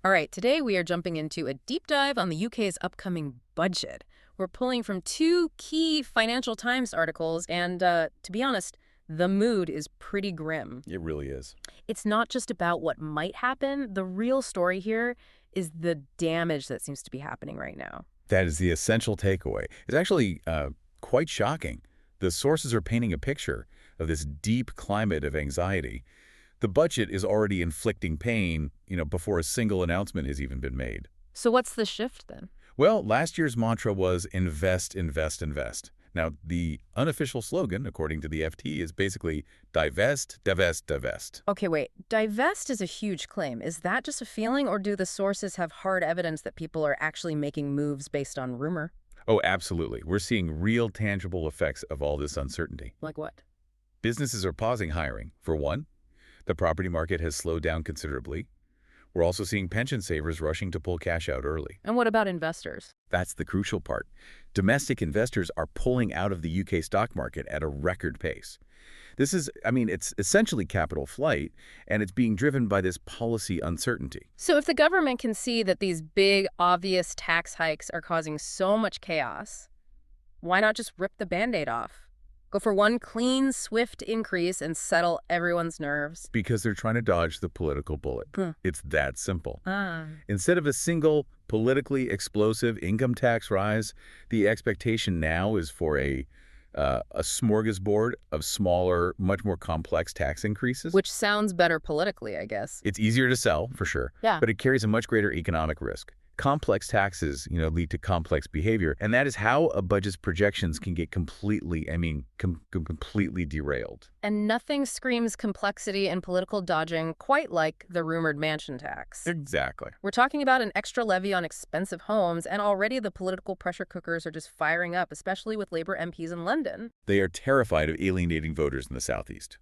All right, today we are jumping into a deep dive on the UK's upcoming budget. We're pulling from two key Financial Times articles, and to be honest, the mood is pretty grim. It really is. It's not just about what might happen. The real story here is the damage that seems to be happening right now. That is the essential takeaway. It's actually quite shocking. The sources are painting a picture of this deep climate of anxiety. The budget is already inflicting pain, before a single announcement has even been made. So what's the shift then? Well, last year's mantra was invest, invest, invest. Now, the unofficial slogan, according to the FT, is basically divest, divest, divest. Okay, wait. Divest is a huge claim. Is that just a feeling, or do the sources have hard evidence that people are actually making moves based on rumor? Oh, absolutely. We're seeing real tangible effects of all this uncertainty. Like what? Businesses are pausing hiring, for one. The property market has slowed down considerably. We're also seeing pension savers rushing to pull cash out early. And what about investors? That's the crucial part. Domestic investors are pulling out of the UK stock market at a record pace. This is, it's essentially capital flight, and it's being driven by this policy uncertainty. So if the government can see that these big, obvious tax hikes are causing so much chaos, why not just rip the Band-Aid off? Go for one clean, swift increase and settle everyone's nerves. Because they're trying to dodge the political bullet. It's that simple. Ah. Instead of a single, politically explosive income tax rise, the expectation now is for a smorgasbord of smaller, much more complex tax increases. Which sounds better politically, I guess. It's easier to sell, for sure, Yeah. but it carries a much greater economic risk. Complex taxes, lead to complex behavior, and that is how a budget's projections can get completely derailed. And nothing screams complexity and political dodging quite like the rumored mansion tax. Exactly. We're talking about an extra levy on expensive homes, and already the political pressure cookers are just firing up, especially with Labour MPs in London. They are terrified of alienating voters in the Southeast.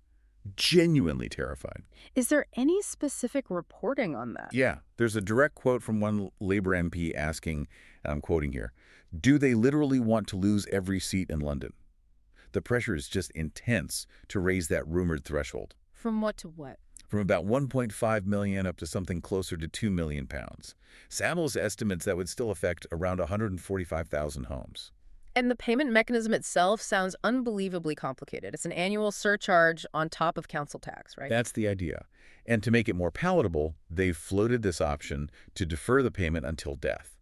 Genuinely terrified. Is there any specific reporting on that? Yeah, there's a direct quote from one Labour MP asking, and I'm quoting here, do they literally want to lose every seat in London? The pressure is just intense to raise that rumored threshold. From what to what? From about 1.5 million up to something closer to 2 million pounds. Savills estimates that would still affect around 145,000 homes. And the payment mechanism itself sounds unbelievably complicated. It's an annual surcharge on top of council tax, right? That's the idea. And to make it more palatable, they've floated this option to defer the payment until death.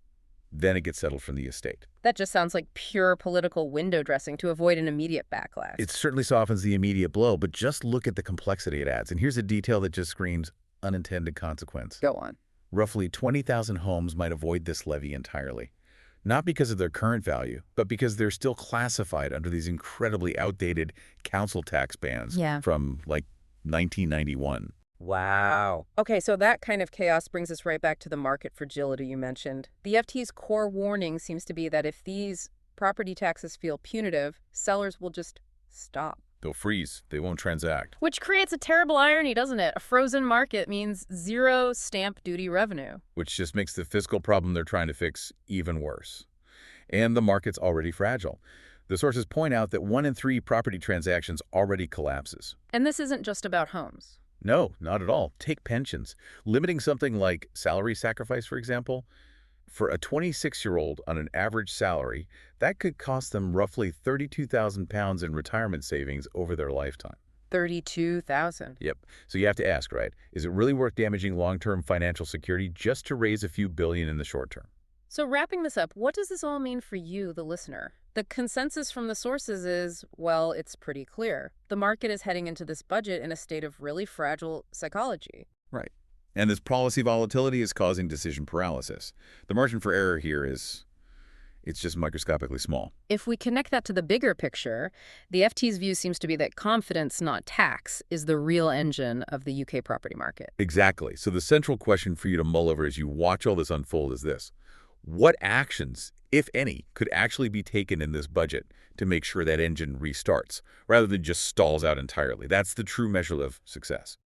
Then it gets settled from the estate. That just sounds like pure political window dressing to avoid an immediate backlash. It certainly softens the immediate blow, but just look at the complexity it adds. And here's a detail that just screams unintended consequence. Go on. Roughly 20,000 homes might avoid this levy entirely. Not because of their current value, but because they're still classified under these incredibly outdated council tax bans from, 1991. Wow. Okay, so that kind of chaos brings us right back to the market fragility you mentioned. The FT's core warning seems to be that if these property taxes feel punitive, sellers will just stop. They'll freeze. They won't transact. Which creates a terrible irony, doesn't it? A frozen market means zero stamp duty revenue. Which just makes the fiscal problem they're trying to fix even worse. And the market's already fragile. The sources point out that 1 in 3 property transactions already collapses. And this isn't just about homes. No, not at all. Take pensions. Limiting something like salary sacrifice, for example. For a 26-year-old on an average salary, that could cost them roughly £32,000 in retirement savings over their lifetime. 32,000. Yep. So you have to ask, right? Is it really worth damaging long-term financial security just to raise a few billion in the short term? So wrapping this up, what does this all mean for you, the listener? The consensus from the sources is, well, it's pretty clear. The market is heading into this budget in a state of really fragile psychology. Right. And this policy volatility is causing decision paralysis. The margin for error here it's just microscopically small. If we connect that to the bigger picture, the FT's view seems to be that confidence, not tax, is the real engine of the UK property market. Exactly. So the central question for you to mull over as you watch all this unfold is this. What actions, if any, could actually be taken in this budget to make sure that engine restarts, rather than just stalls out entirely? That's the true measure of success.